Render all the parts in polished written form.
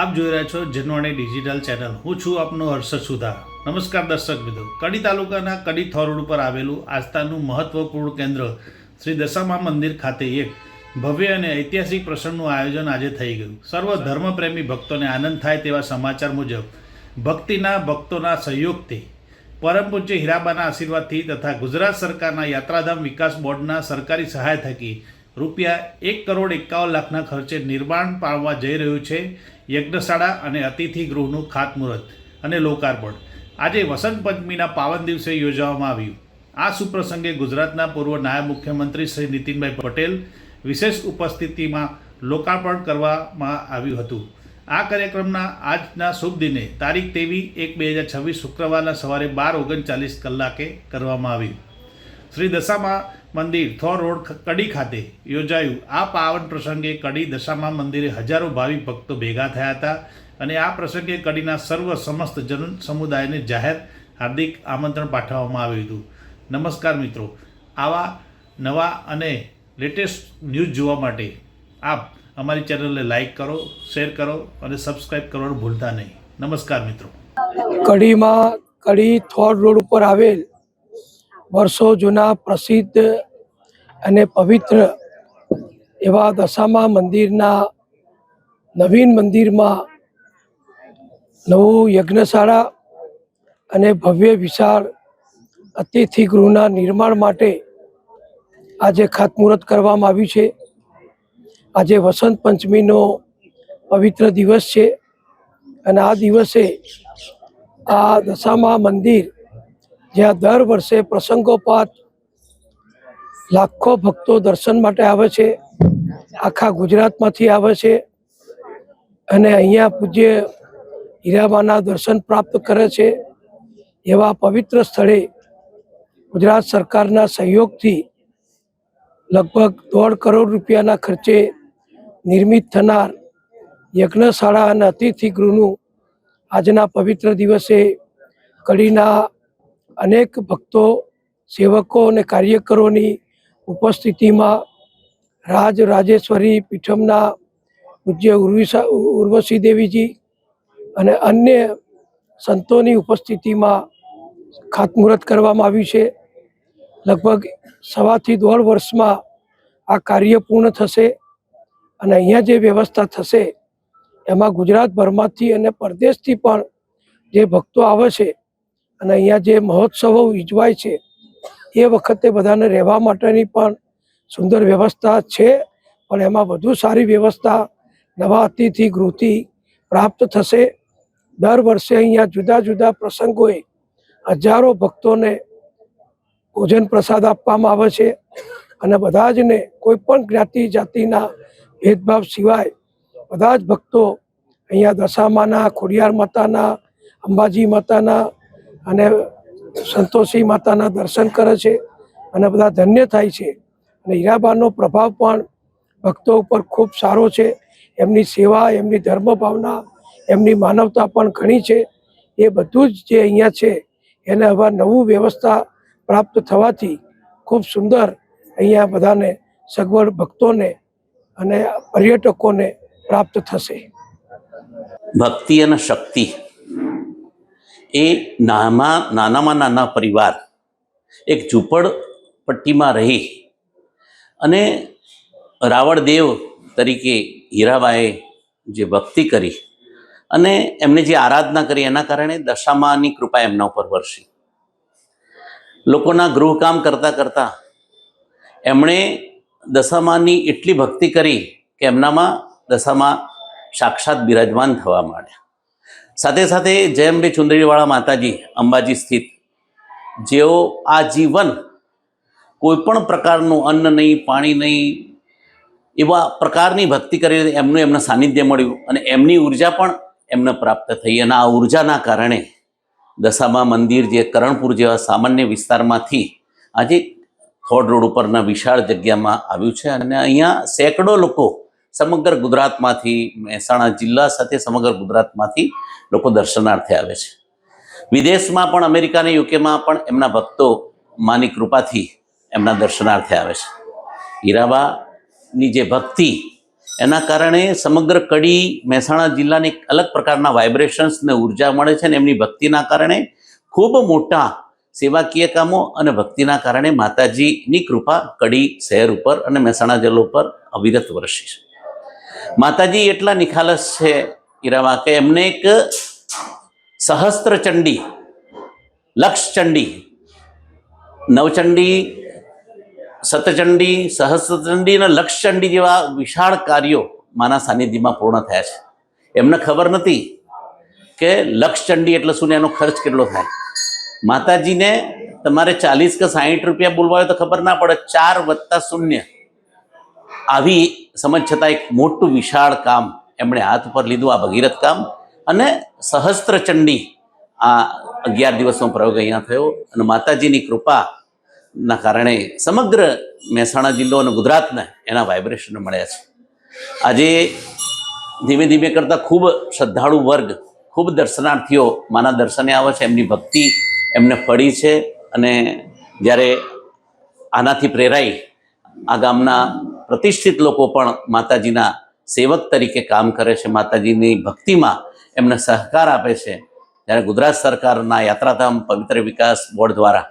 આપ જોઈ રહ્યા છો જનવાણી ડિજિટલ ચેનલ। હું છું આપનો હર્ષદ સુધા। નમસ્કાર દર્શક મિત્રો, કડી તાલુકાના કડી થોર રોડ પર આવેલું આસ્થાનું મહત્વપૂર્ણ કેન્દ્ર શ્રી દશામા મંદિર ખાતે એક ભવ્ય અને ઐતિહાસિક પ્રસંગનું આયોજન આજે થઈ ગયું। સર્વ ધર્મપ્રેમી ભક્તોને આનંદ થાય તેવા સમાચાર મુજબ ભક્તિના ભક્તોના સહયોગથી પરમ પૂજ્ય હીરાબાના આશીર્વાદથી તથા ગુજરાત સરકારના યાત્રાધામ વિકાસ બોર્ડના સરકારી સહાય થકી ₹1,51,00,000 ખર્ચે નિર્માણ પામવા જઈ રહ્યું છે યજ્ઞશાળા અને અતિથિ ગૃહનું ખાતમુહૂર્ત અને લોકાર્પણ આજે વસંત પંચમીના પાવન દિવસે યોજવામાં આવ્યું। આ સુપ્રસંગે ગુજરાતના પૂર્વ નાયબ મુખ્યમંત્રી શ્રી નીતિનભાઈ પટેલ વિશેષ ઉપસ્થિતિમાં લોકાર્પણ કરવામાં આવ્યું હતું। આ કાર્યક્રમના આજના શુભ દિને તારીખ 23/1/2026 શુક્રવારના સવારે 12:39 કરવામાં આવ્યું। શ્રી દશામા મંદિર થોર રોડ કડી ખાતે યોજાયું આ પાવન પ્રસંગે કડી દશામા મંદિરે હજારો ભાવિક ભક્તો ભેગા થયા હતા અને આ પ્રસંગે કડીના સર્વ સમસ્ત જન સમુદાયને જાહેર હાર્દિક આમંત્રણ પાઠવવામાં આવ્યું હતું। નમસ્કાર મિત્રો, આવા નવા અને લેટેસ્ટ ન્યૂઝ જોવા માટે આપ અમારી ચેનલને લાઈક કરો, શેર કરો અને સબસ્ક્રાઈબ કરવાનું ભૂલતા નહીં। નમસ્કાર મિત્રો। કડીમાં કડી થોર રોડ ઉપર આવેલ વર્ષો જૂના પ્રસિદ્ધ અને પવિત્ર એવા દશામા મંદિરના નવીન મંદિરમાં નવું યજ્ઞશાળા અને ભવ્ય વિશાળ અતિથિ ગૃહના નિર્માણ માટે આજે ખાતમુહૂર્ત કરવામાં આવ્યું છે। આજે વસંત પંચમીનો પવિત્ર દિવસ છે અને આ દિવસે આ દશામા મંદિર જ્યાં દર વર્ષે પ્રસંગોપાત લાખો ભક્તો દર્શન માટે આવે છે, આખા ગુજરાતમાંથી આવે છે અને અહીંયા પૂજ્ય હીરાબાના દર્શન પ્રાપ્ત કરે છે। એવા પવિત્ર સ્થળે ગુજરાત સરકારના સહયોગથી લગભગ ₹1.5 કરોડ ખર્ચે નિર્મિત થનાર યજ્ઞશાળા અને અતિથિ ગૃહનું આજના પવિત્ર દિવસે કડીના અનેક ભક્તો, સેવકો અને કાર્યકરોની ઉપસ્થિતિમાં રાજેશ્વરી પીઠમના પૂજ્ય ઉર્વશી દેવીજી અને અન્ય સંતોની ઉપસ્થિતિમાં ખાતમુહૂર્ત કરવામાં આવ્યું છે। લગભગ 1.5 થી 1.5 વર્ષમાં આ કાર્ય પૂર્ણ થશે અને અહીંયા જે વ્યવસ્થા થશે એમાં ગુજરાતભરમાંથી અને પરદેશથી પણ જે ભક્તો આવે છે અને અહીંયા જે મહોત્સવો ઉજવાય છે એ વખતે બધાને રહેવા માટેની પણ સુંદર વ્યવસ્થા છે, પણ એમાં વધુ સારી વ્યવસ્થા નવા અતિથિ ગૃહથી પ્રાપ્ત થશે। દર વર્ષે અહીંયા જુદા જુદા પ્રસંગોએ હજારો ભક્તોને ભોજન પ્રસાદ આપવામાં આવે છે અને બધા જને કોઈ પણ જ્ઞાતિ જાતિના ભેદભાવ સિવાય બધા જ ભક્તો અહીંયા દશામાના, ખોડિયાર માતાના, અંબાજી માતાના અને સંતોષી માતાના દર્શન કરે છે અને બધા ધન્ય થાય છે અને હીરાબાનો પ્રભાવ પણ ભક્તો ઉપર ખૂબ સારો છે। એમની સેવા, એમની ધર્મ ભાવના, એમની માનવતા પણ ઘણી છે। એ બધું જ જે અહીંયા છે એને હવે નવું વ્યવસ્થા પ્રાપ્ત થવાથી ખૂબ સુંદર અહીંયા બધાને સગવડ ભક્તોને અને પર્યટકોને પ્રાપ્ત થશે। ભક્તિ અને શક્તિ એ નાનામાં નાના પરિવાર એક ઝૂંપડપટ્ટીમાં રહી અને રાવણદેવ તરીકે હીરાબાએ જે ભક્તિ કરી અને એમને જે આરાધના કરી એના કારણે દશામાની કૃપા એમના ઉપર વરસી। લોકોના ગૃહકામ કરતાં કરતાં એમણે દશામાની એટલી ભક્તિ કરી કે એમનામાં દશામા સાક્ષાત બિરાજમાન થવા માંડ્યા। સાથે સાથે જય અંબે ચુંદડીવાળા માતાજી અંબાજી સ્થિત, જેઓ આજીવન કોઈ પણ પ્રકારનું અન્ન નહીં, પાણી નહીં, એવા પ્રકારની ભક્તિ કરી એમના સાનિધ્ય મળ્યું અને એમની ઉર્જા પણ એમને પ્રાપ્ત થઈ અને આ ઉર્જાના કારણે દશામા મંદિર જે કરણપુર જેવા સામાન્ય વિસ્તારમાંથી આજે થોર રોડ ઉપરના વિશાળ જગ્યામાં આવ્યું છે અને અહીંયા સેંકડો લોકો સમગ્ર ગુજરાતમાંથી, મહેસાણા જિલ્લા સાથે સમગ્ર ગુજરાતમાંથી લોકો દર્શનાર્થે આવે છે। વિદેશમાં પણ, અમેરિકા અને યુકેમાં પણ એમના ભક્તો માની કૃપાથી એમના દર્શનાર્થે આવે છે। હીરાબાની જે ભક્તિ એના કારણે સમગ્ર કડી મહેસાણા જિલ્લાને એક અલગ પ્રકારના વાઇબ્રેશન્સ ને ઉર્જા મળે છે, અને એમની ભક્તિના કારણે ખૂબ મોટા સેવાકીય કામો અને ભક્તિના કારણે માતાજીની કૃપા કડી શહેર ઉપર અને મહેસાણા જિલ્લા ઉપર અવિરત વરસી છે. માતાજી એટલા નિખાલસ છે હીરાબા કે એમને એક સહસ્ત્ર ચંડી, લક્ષ ચંડી, નવચંડી, સતચંડી, સહસ્ત્રચંડી અને લક્ષચંડી જેવા વિશાળ કાર્યો માના સાનિધ્યમાં પૂર્ણ થયા છે. એમને ખબર નથી કે લક્ષચંડી એટલે શું ને એનો ખર્ચ કેટલો થાય. માતાજીને તમારે 40 કે 60 રૂપિયા બોલવા હોય તો ખબર ના પડે, 4 + 0 આવી સમજ છતાં એક મોટું વિશાળ કામ એમણે હાથ ઉપર લીધું, આ ભગીરથ કામ. અને સહસ્ત્રચંડી આ 11 દિવસનો પ્રયોગ અહીંયા થયો, અને માતાજીની કૃપાના કારણે સમગ્ર મહેસાણા જિલ્લો અને ગુજરાતને એના વાઇબ્રેશન મળ્યા છે. આજે ધીમે ધીમે કરતાં ખૂબ શ્રદ્ધાળુ વર્ગ, ખૂબ દર્શનાર્થીઓ માના દર્શને આવે છે. એમની ભક્તિ એમને ફળી છે, અને જ્યારે આનાથી પ્રેરાઈ આ ગામના પ્રતિષ્ઠિત લોકો પણ માતાજીના સેવક તરીકે કામ કરે છે, માતાજીની ભક્તિમાં એમને સહકાર આપે છે. જ્યારે ગુજરાત સરકારના યાત્રાધામ પવિત્ર વિકાસ બોર્ડ દ્વારા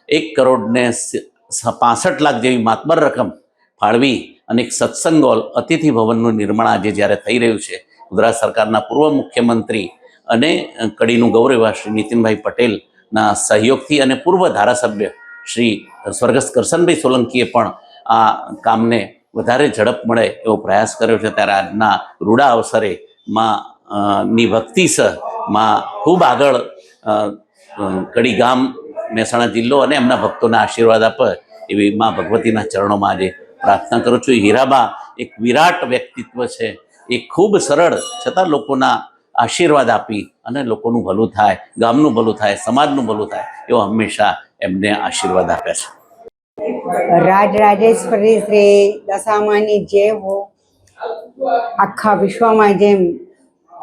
1,65,00,000 જેવી માતબર રકમ ફાળવી અને એક સત્સંગ હોલ, અતિથિ ભવનનું નિર્માણ આજે જ્યારે થઈ રહ્યું છે, ગુજરાત સરકારના પૂર્વ મુખ્યમંત્રી અને કડીનું ગૌરવ શ્રી નીતિનભાઈ પટેલના સહયોગથી અને પૂર્વ ધારાસભ્ય શ્રી સ્વર્ગસ્થ કરશનભાઈ સોલંકીએ પણ આ કામને વધારે ઝડપ મળે એવો પ્રયાસ કર્યો છે. ત્યારે આજના રૂડા અવસરે ની ભક્તિ સહ માં ખૂબ આગળ કડી ગામ, મહેસાણા જિલ્લો અને એમના ભક્તોના આશીર્વાદ આપે એવી મા ભગવતીના ચરણોમાં આજે પ્રાર્થના કરું છું. હીરાબા એક વિરાટ વ્યક્તિત્વ છે. એ ખૂબ સરળ છતાં લોકોના આશીર્વાદ આપી અને લોકોનું ભલું થાય, ગામનું ભલું થાય, સમાજનું ભલું થાય એવો હંમેશા એમને આશીર્વાદ આપ્યા છે. રાજરાજેશ્વરી શ્રી દશામાની જય હો. આખા વિશ્વમાં જેમ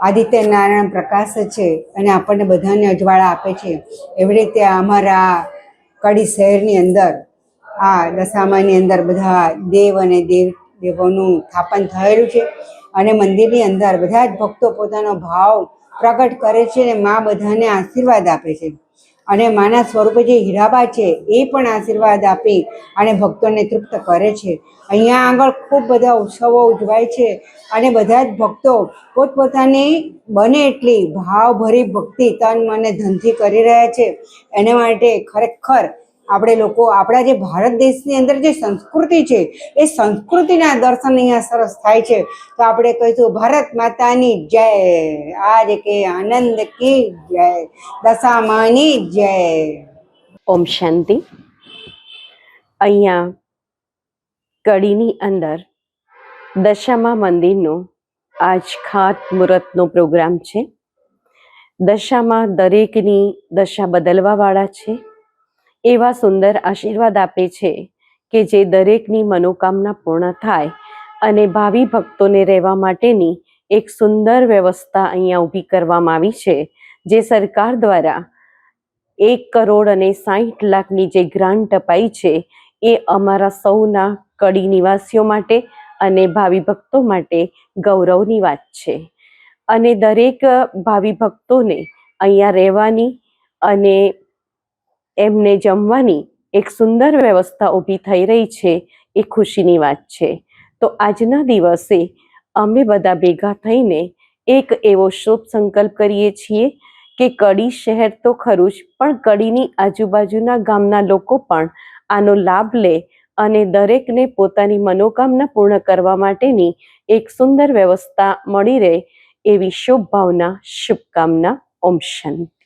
આદિત્ય નારાયણ પ્રકાશ છે અને આપણને બધાને અજવાળા આપે છે, એવી રીતે અમારા કડી શહેરની અંદર આ દશામાની અંદર બધા દેવ અને દેવોનું સ્થાપન થયેલું છે, અને મંદિરની અંદર બધા જ ભક્તો પોતાનો ભાવ પ્રગટ કરે છે અને મા બધાને આશીર્વાદ આપે છે. અને માના સ્વરૂપે જે હીરાબા છે એ પણ આશીર્વાદ આપી અને ભક્તોને તૃપ્ત કરે છે. અહીંયા આગળ ખૂબ બધા ઉત્સવો ઉજવાય છે, અને બધા જ ભક્તો પોતપોતાની બને એટલી ભાવભરી ભક્તિ તન મને ધનથી કરી રહ્યા છે. એના માટે ખરેખર આપણે લોકો, આપણા જે ભારત દેશની અંદર જે સંસ્કૃતિ છે એ સંસ્કૃતિના દર્શન અહીંયા સરસ થાય છે. તો આપણે કહીશું ભારત માતાની જય, આજ કે આનંદ કી જય, દશામાની જય. ઓમ શાંતિ. અહીંયા કડીની અંદર દશામા મંદિરનો આજ ખાતમુહૂર્તનો પ્રોગ્રામ છે. દશામાં દરેકની દશા બદલવાવાળા છે. એવા સુંદર આશીર્વાદ આપે છે કે જે દરેકની મનોકામના પૂર્ણ થાય, અને ભાવિ ભક્તોને રહેવા માટેની એક સુંદર વ્યવસ્થા અહીંયા ઊભી કરવામાં આવી છે, જે સરકાર દ્વારા 1,60,00,000 જે ગ્રાન્ટ અપાઈ છે એ અમારા સૌના કડી નિવાસીઓ માટે અને ભાવિ ભક્તો માટે ગૌરવની વાત છે. અને દરેક ભાવિ ભક્તોને અહીંયા રહેવાની અને એમને જમવાની એક સુંદર વ્યવસ્થા ઊભી થઈ રહી છે, એ ખુશીની વાત છે. તો આજના દિવસે અમે બધા ભેગા થઈને એક એવો શુભ સંકલ્પ કરીએ છીએ કે કડી શહેર તો ખરું જ, પણ કડીની આજુબાજુના ગામના લોકો પણ આનો લાભ લે અને દરેકને પોતાની મનોકામના પૂર્ણ કરવા માટેની એક સુંદર વ્યવસ્થા મળી રહે એવી શુભ ભાવના, શુભકામના. ઓમ શાંતિ.